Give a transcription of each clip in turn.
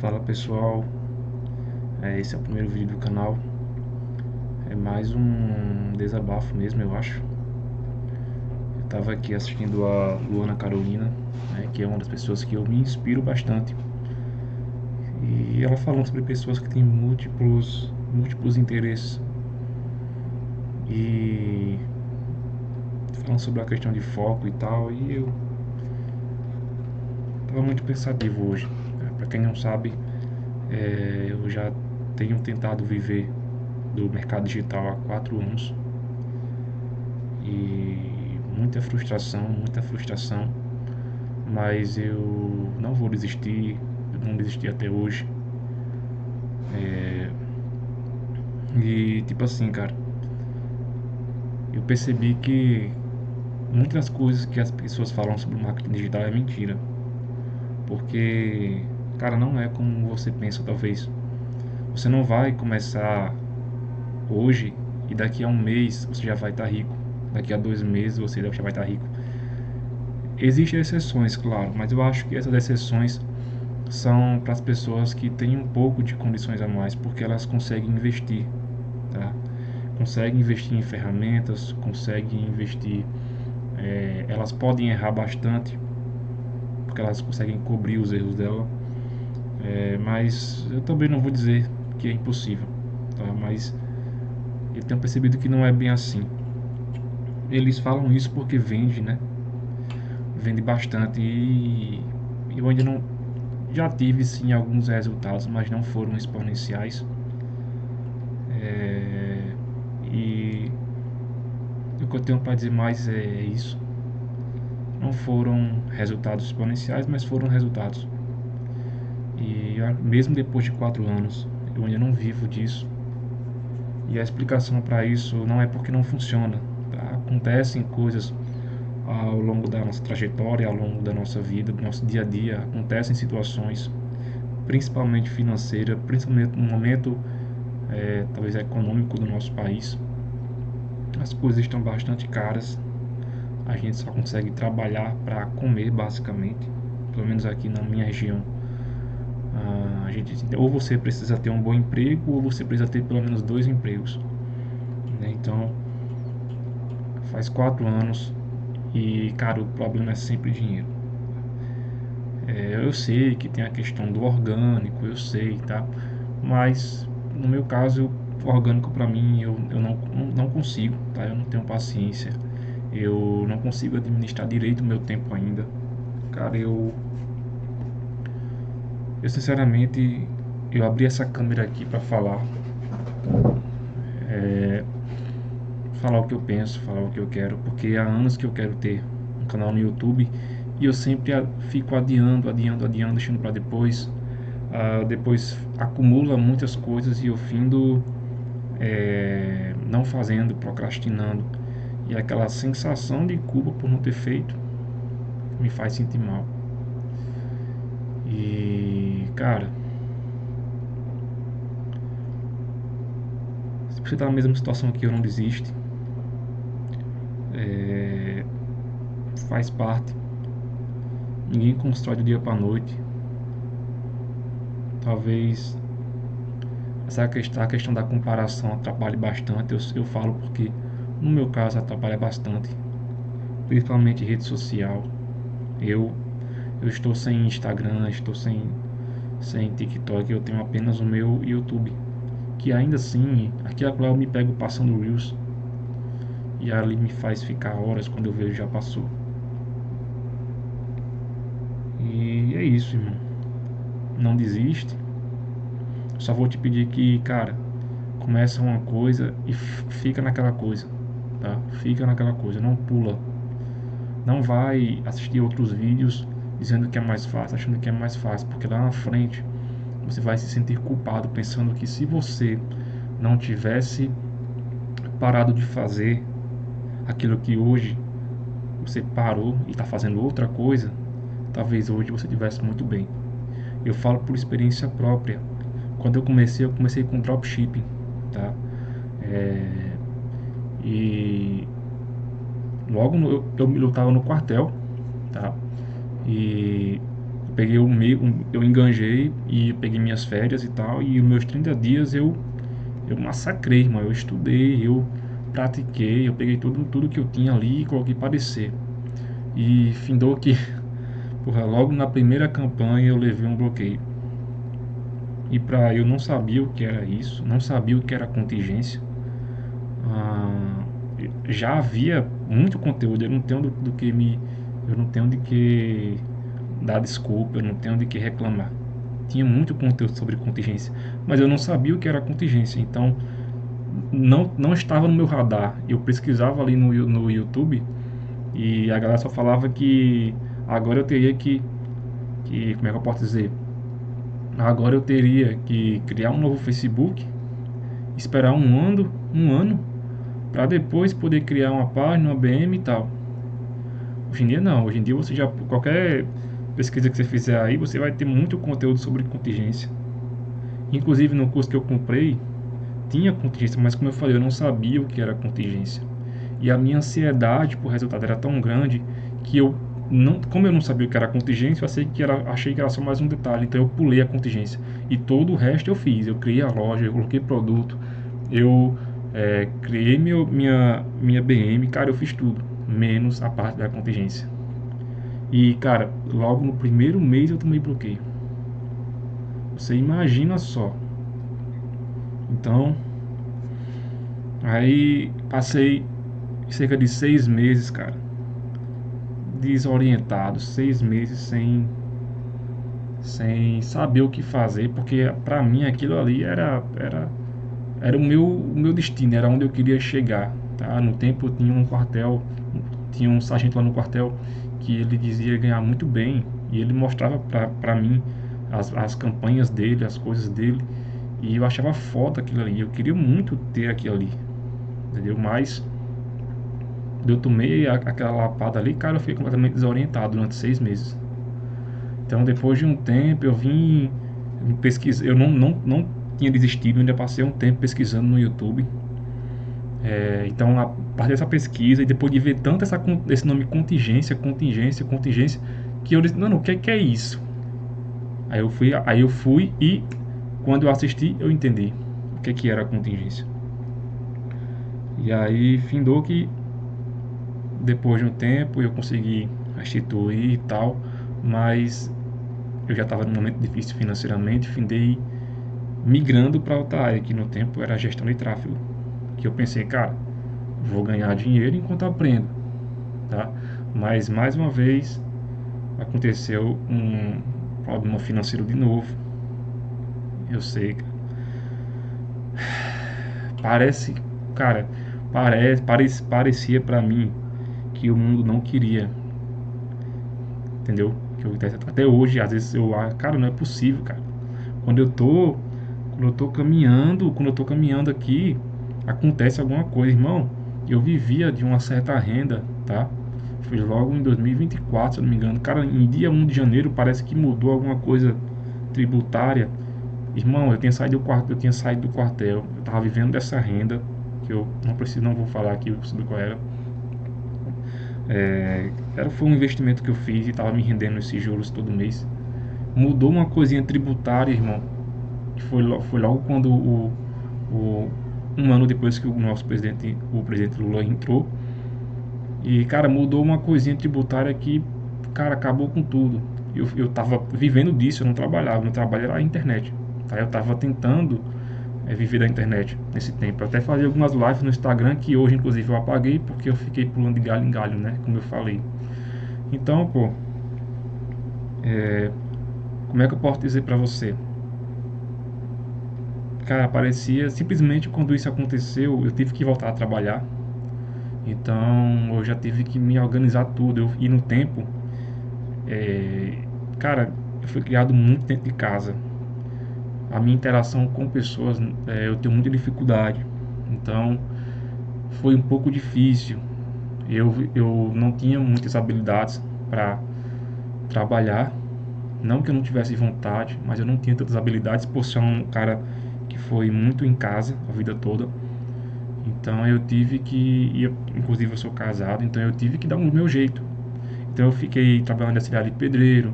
Fala pessoal, esse é o primeiro vídeo do canal. É mais um desabafo mesmo, eu acho. Eu tava aqui assistindo a Luana Carolina, né, que é uma das pessoas que eu me inspiro bastante. E ela falando sobre pessoas que têm múltiplos interesses. E falando sobre a questão de foco e tal. E eu tava muito pensativo hoje. Pra quem não sabe, eu já tenho tentado viver do mercado digital há 4 anos. E muita frustração, mas eu não vou desistir, eu não desisti até hoje. E tipo assim, cara, eu percebi que muitas coisas que as pessoas falam sobre o marketing digital é mentira, porque, cara, não é como você pensa, talvez. Você não vai começar hoje e daqui a um mês você já vai estar rico. Daqui a 2 meses você já vai estar rico. Existem exceções, claro, mas eu acho que essas exceções são para as pessoas que têm um pouco de condições a mais, porque elas conseguem investir, tá? Conseguem investir em ferramentas, conseguem investir, elas podem errar bastante, porque elas conseguem cobrir os erros dela, mas eu também não vou dizer que é impossível, tá? Mas eu tenho percebido que não é bem assim. Eles falam isso porque vende, né? Vende bastante e eu ainda não já tive sim alguns resultados, mas não foram exponenciais. E o que eu tenho para dizer mais é isso. Não foram resultados exponenciais, mas foram resultados. E mesmo depois de 4 anos, eu ainda não vivo disso. E a explicação para isso não é porque não funciona. Tá? Acontecem coisas ao longo da nossa trajetória, ao longo da nossa vida, do nosso dia a dia. Acontecem situações, principalmente financeira, principalmente no momento talvez econômico do nosso país. As coisas estão bastante caras. A gente só consegue trabalhar para comer, basicamente. Pelo menos aqui na minha região. A gente, ou você precisa ter um bom emprego, ou você precisa ter pelo menos 2 empregos, né? Então, faz 4 anos e, cara, o problema é sempre dinheiro. Eu sei que tem a questão do orgânico, eu sei, tá? Mas, no meu caso, o orgânico para mim, eu não consigo, tá? Eu não tenho paciência. Eu não consigo administrar direito o meu tempo ainda. Cara, eu sinceramente, eu abri essa câmera aqui para falar o que eu penso, falar o que eu quero, porque há anos que eu quero ter um canal no YouTube e eu sempre fico adiando, deixando para depois. Depois acumula muitas coisas e eu findo não fazendo, procrastinando. E aquela sensação de culpa por não ter feito me faz sentir mal. E, cara, se você tá na mesma situação que eu, não desiste. É, faz parte. Ninguém constrói do dia para noite. Talvez a questão da comparação atrapalhe bastante. Eu falo porque, no meu caso, atrapalha bastante, principalmente rede social. Eu, eu estou sem Instagram, estou sem TikTok, eu tenho apenas o meu YouTube. Que ainda assim, aqui agora eu me pego passando Reels e ali me faz ficar horas quando eu vejo já passou. E é isso, irmão. Não desiste. Só vou te pedir que, cara, começa uma coisa e fica naquela coisa, tá? Fica naquela coisa, não pula. Não vai assistir outros vídeos dizendo que é mais fácil, achando que é mais fácil, porque lá na frente você vai se sentir culpado pensando que se você não tivesse parado de fazer aquilo que hoje você parou e está fazendo outra coisa, talvez hoje você estivesse muito bem. Eu falo por experiência própria. Quando eu comecei com dropshipping, tá? É, e logo eu estava no quartel, tá? E peguei eu enganjei e peguei minhas férias e tal, e os meus 30 dias eu massacrei, mano. Eu estudei, eu pratiquei, eu peguei tudo que eu tinha ali e coloquei para descer. E findou que, porra, logo na primeira campanha eu levei um bloqueio. E pra eu não sabia o que era isso, não sabia o que era contingência. Ah, já havia muito conteúdo, eu não tenho do que me. Eu não tenho de que dar desculpa, eu não tenho de que reclamar. Tinha muito conteúdo sobre contingência, mas eu não sabia o que era contingência, então não estava no meu radar. Eu pesquisava ali no YouTube e a galera só falava que agora eu teria que, como é que eu posso dizer? Agora eu teria que criar um novo Facebook, esperar um ano para depois poder criar uma página, uma BM e tal. Hoje em dia não, hoje em dia você já qualquer pesquisa que você fizer aí, você vai ter muito conteúdo sobre contingência. Inclusive no curso que eu comprei, tinha contingência, mas como eu falei, eu não sabia o que era contingência. E a minha ansiedade por resultado era tão grande que eu não, como eu não sabia o que era contingência, achei que era só mais um detalhe, então eu pulei a contingência. E todo o resto eu fiz. Eu criei a loja, eu coloquei produto, eu criei minha BM, cara, eu fiz tudo, menos a parte da contingência. E, cara, logo no primeiro mês eu tomei bloqueio. Você imagina só. Então, aí passei cerca de 6 meses, cara, desorientado, 6 meses sem saber o que fazer, porque pra mim aquilo ali era o meu destino, era onde eu queria chegar, tá? No tempo eu tinha um quartel, tinha um sargento lá no quartel que ele dizia ganhar muito bem e ele mostrava pra mim as campanhas dele, as coisas dele, e eu achava foda aquilo ali, eu queria muito ter aquilo ali, entendeu? Mas eu tomei aquela lapada ali, cara, eu fiquei completamente desorientado durante 6 meses. Então, depois de um tempo, eu vim pesquisar. Eu não tinha desistido, ainda passei um tempo pesquisando no YouTube. Então, a partir dessa pesquisa, e depois de ver tanto esse nome contingência, que eu disse: não, o que é isso? Aí eu fui e, quando eu assisti, eu entendi o que era contingência. E aí, findou que depois de um tempo eu consegui restituir e tal, mas eu já estava num momento difícil financeiramente, findei migrando para outra área, que no tempo era gestão de tráfego. Que eu pensei, cara, vou ganhar dinheiro enquanto aprendo, tá? Mas mais uma vez aconteceu um problema financeiro de novo. Eu sei, parece, cara, parecia para mim que o mundo não queria, entendeu? Que até hoje, às vezes cara, não é possível, cara. Quando eu tô, quando eu tô caminhando aqui, acontece alguma coisa, irmão. Eu vivia de uma certa renda, tá? Foi logo em 2024, se eu não me engano. Cara, em dia 1 de janeiro parece que mudou alguma coisa tributária. Irmão, eu tinha saído do quartel, eu tava vivendo dessa renda, que eu não vou falar aqui sobre qual era. Foi um investimento que eu fiz e tava me rendendo esses juros todo mês. Mudou uma coisinha tributária, irmão, que foi logo quando o- um ano depois que o presidente Lula entrou. E, cara, mudou uma coisinha tributária que, cara, acabou com tudo. Eu tava vivendo disso, eu não trabalhava, meu trabalho era a internet. Tá? Eu tava tentando viver da internet nesse tempo. Eu até fazia algumas lives no Instagram que hoje, inclusive, eu apaguei porque eu fiquei pulando de galho em galho, né? Como eu falei. Então, pô, como é que eu posso dizer pra você? Cara, parecia simplesmente quando isso aconteceu, eu tive que voltar a trabalhar. Então eu já tive que me organizar tudo. E no tempo, é, cara, eu fui criado muito dentro de casa. A minha interação com pessoas, eu tenho muita dificuldade. Então foi um pouco difícil. Eu não tinha muitas habilidades para trabalhar. Não que eu não tivesse vontade, mas eu não tinha tantas habilidades por ser um cara que foi muito em casa a vida toda. Então eu tive que, inclusive eu sou casado, então eu tive que dar o meu jeito. Então eu fiquei trabalhando na cidade de pedreiro,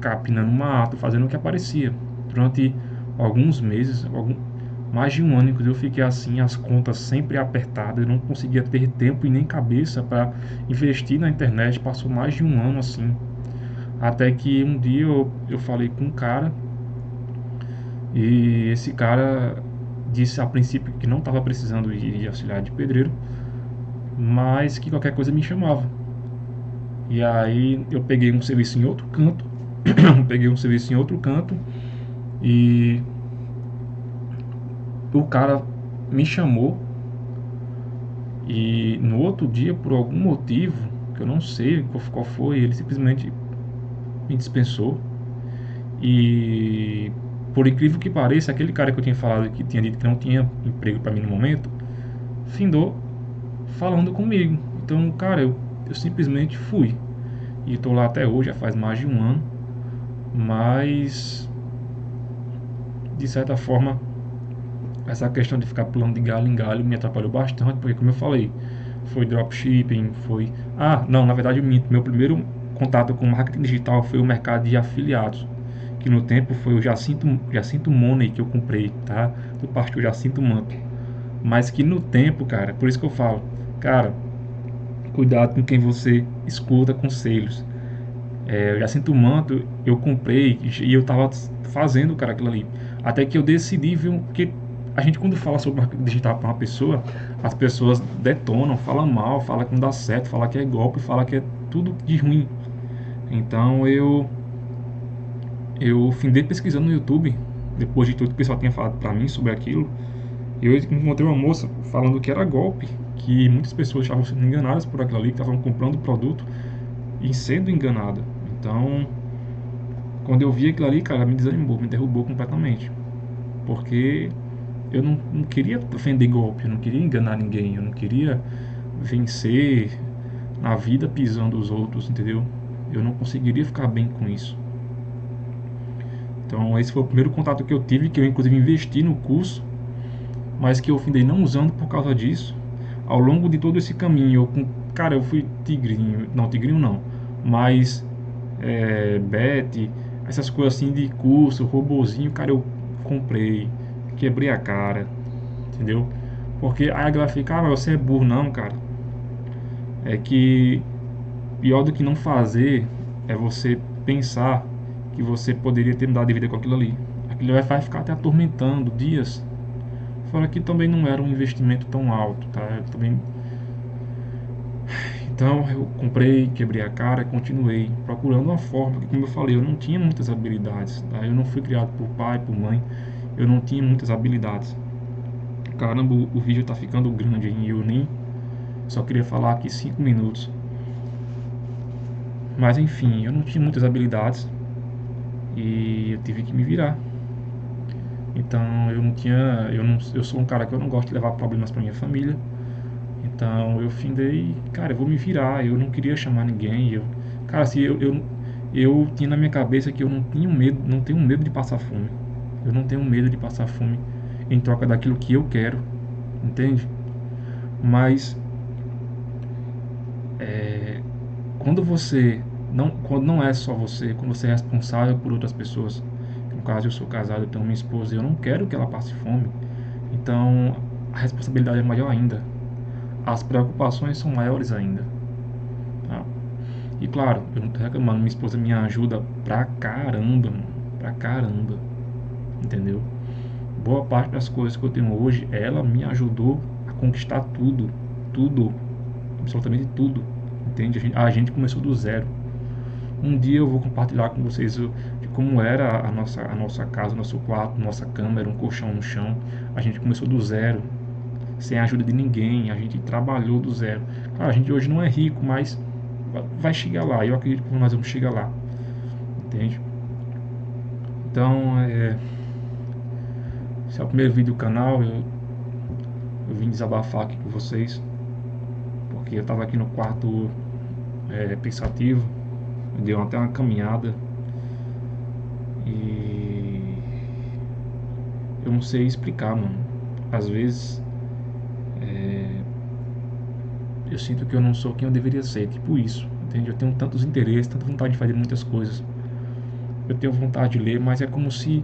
capinando mato, fazendo o que aparecia. Durante alguns meses, mais de um ano, inclusive, eu fiquei assim, as contas sempre apertadas, eu não conseguia ter tempo e nem cabeça para investir na internet. Passou mais de um ano assim, até que um dia eu falei com um cara, e esse cara disse a princípio que não estava precisando de auxiliar de pedreiro, mas que qualquer coisa me chamava. E aí eu peguei um serviço em outro canto, peguei um serviço em outro canto, e o cara me chamou, e no outro dia, por algum motivo que eu não sei qual foi, ele simplesmente me dispensou. E por incrível que pareça, aquele cara que eu tinha falado, que tinha dito que não tinha emprego para mim no momento, findou falando comigo. Então, cara, eu simplesmente fui. E estou lá até hoje, já faz mais de um ano. Mas, de certa forma, essa questão de ficar pulando de galho em galho me atrapalhou bastante, porque, como eu falei, foi dropshipping, foi. Ah, não, na verdade, eu minto. Meu primeiro contato com marketing digital foi o mercado de afiliados, que no tempo foi o Jacinto Money que eu comprei, tá? Do pastor Jacinto Manto. Mas que no tempo, cara, por isso que eu falo, cara, cuidado com quem você escuta conselhos. Eu já sinto manto, eu comprei e eu tava fazendo, cara, aquilo ali. Até que eu decidi, viu, porque a gente quando fala sobre marketing digital para uma pessoa, as pessoas detonam, falam mal, falam que não dá certo, falam que é golpe, falam que é tudo de ruim. Então eu findei pesquisando no YouTube, depois de tudo que o pessoal tinha falado para mim sobre aquilo. Eu encontrei uma moça falando que era golpe, que muitas pessoas estavam sendo enganadas por aquilo ali, que estavam comprando o produto e sendo enganada. Então, quando eu vi aquilo ali, cara, me desanimou, me derrubou completamente. Porque eu não queria vender golpe, eu não queria enganar ninguém, eu não queria vencer na vida pisando os outros, entendeu? Eu não conseguiria ficar bem com isso. Então, esse foi o primeiro contato que eu tive, que eu inclusive investi no curso, mas que eu findei não usando por causa disso. Ao longo de todo esse caminho, cara, eu fui tigrinho não, mas bet, essas coisas assim de curso, robozinho, cara, eu comprei, quebrei a cara, entendeu? Porque aí a galera fica, ah, mas você é burro, não, cara. É que pior do que não fazer é você pensar que você poderia ter mudado de vida com aquilo ali. Aquilo vai ficar até atormentando dias. Fora que também não era um investimento tão alto, tá? Eu também. Então eu comprei, quebrei a cara e continuei procurando uma forma, porque como eu falei, eu não tinha muitas habilidades, tá? Eu não fui criado por pai, por mãe, eu não tinha muitas habilidades. Caramba, o vídeo tá ficando grande e eu nem só queria falar aqui 5 minutos. Mas enfim, eu não tinha muitas habilidades e eu tive que me virar. Então eu não tinha, eu sou um cara que eu não gosto de levar problemas para minha família. Então eu findei, cara, eu vou me virar. Eu não queria chamar ninguém. Cara, assim, eu tinha na minha cabeça que eu não tinha medo, não tenho medo de passar fome. Eu não tenho medo de passar fome em troca daquilo que eu quero, entende? Mas quando você quando não é só você, quando você é responsável por outras pessoas, no caso eu sou casado, eu tenho minha esposa, e eu não quero que ela passe fome. Então a responsabilidade é maior ainda. As preocupações são maiores ainda, tá? E claro, eu não tô reclamando, minha esposa me ajuda pra caramba, mano, pra caramba, entendeu? Boa parte das coisas que eu tenho hoje, ela me ajudou a conquistar tudo, tudo, absolutamente tudo, entende? A gente começou do zero. Um dia eu vou compartilhar com vocês de como era a nossa casa, nosso quarto, nossa cama, era um colchão no chão. A gente começou do zero, sem a ajuda de ninguém, a gente trabalhou do zero. Claro, a gente hoje não é rico, mas vai chegar lá, eu acredito que nós vamos chegar lá, entende? Então, esse é o primeiro vídeo do canal, eu vim desabafar aqui com vocês, porque eu estava aqui no quarto pensativo, deu até uma caminhada e eu não sei explicar, mano. Às vezes eu sinto que eu não sou quem eu deveria ser, tipo isso. entende? Eu tenho tantos interesses, tanta vontade de fazer muitas coisas. Eu tenho vontade de ler, mas é como se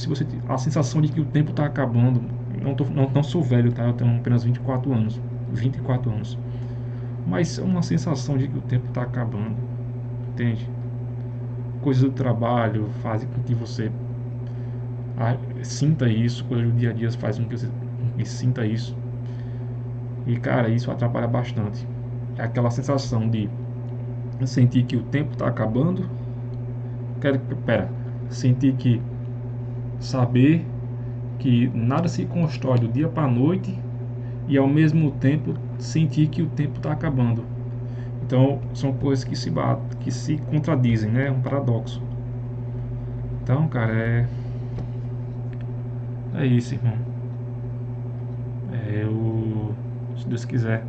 você a sensação de que o tempo está acabando. Não sou velho, tá? Eu tenho apenas 24 anos, 24 anos. Mas é uma sensação de que o tempo está acabando, entende? Coisas do trabalho fazem com que você sinta isso, coisas do dia a dia fazem com que você sinta isso. E cara, isso atrapalha bastante. É aquela sensação de sentir que o tempo está acabando. Pera, sentir que saber que nada se constrói do dia para a noite e ao mesmo tempo sentir que o tempo está acabando. Então são coisas que se batem, que se contradizem, né? É um paradoxo. Então, cara, é isso, irmão. Se Deus quiser,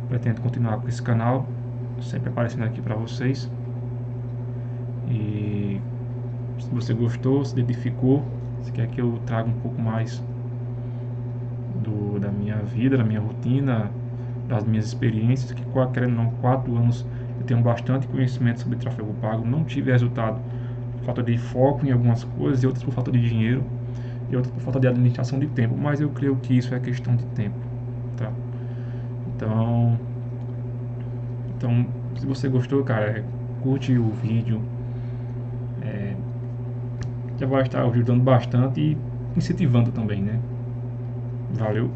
pretendo continuar com esse canal, sempre aparecendo aqui para vocês. E se você gostou, se identificou, se quer que eu traga um pouco mais da minha vida, da minha rotina, das minhas experiências, que querendo ou não, 4 anos eu tenho bastante conhecimento sobre tráfego pago, não tive resultado por falta de foco em algumas coisas, e outras por falta de dinheiro, e outras por falta de administração de tempo, mas eu creio que isso é questão de tempo, tá? Então, se você gostou, cara, curte o vídeo, já vai estar ajudando bastante e incentivando também, né? Valeu!